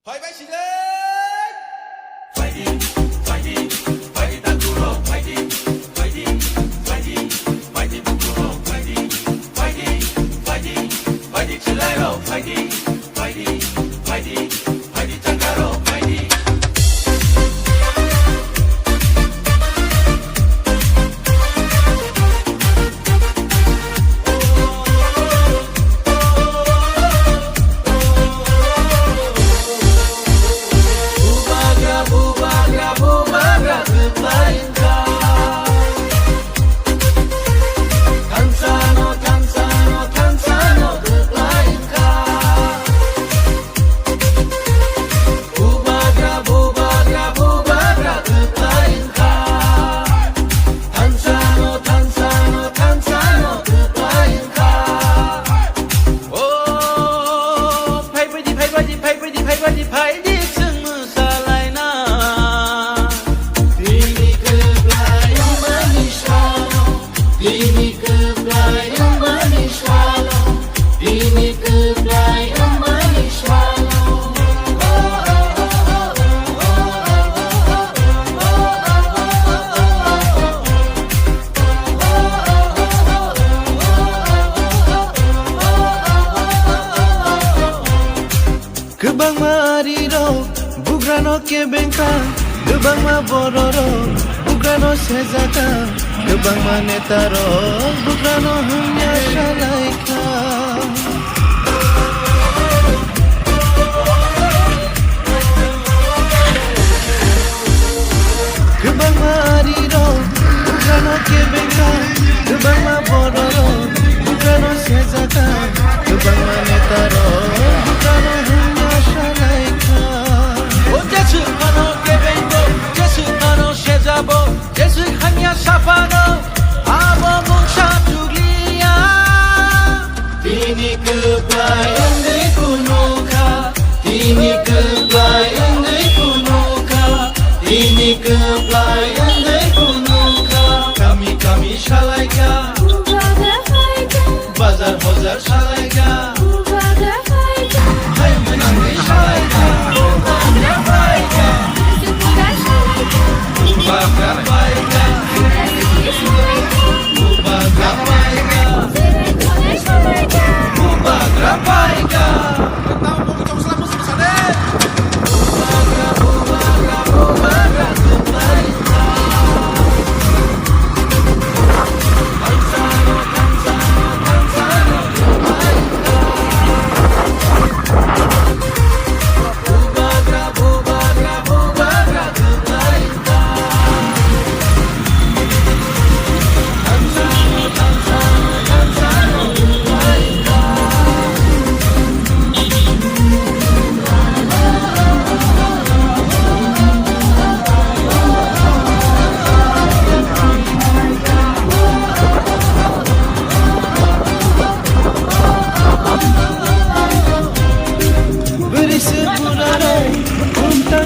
Fighting, fighting tan duro, fighting, fighting, fighting, fighting tan duro, fighting, fighting, fighting, fighting 起来喽 ，fighting, fighting, fighting, fighting tan caro, fighting。Gebang mariro, bugrano ke bengka, gebang ma bororo, bugrano sezaka, gebang ma netaro, bugrano hanya shalaika. Gebang mariro, bugrano ke bengka, gebang ma bororo, bugrano sezaka, gebang ma netaro, bugrano Kami şalayka, bazar bozar şalayka, hay menangi şalayka, bakar bayka, bakar bayka, bakar bayka. Tahu mau coba selamat selesai. Beri sepularo, unta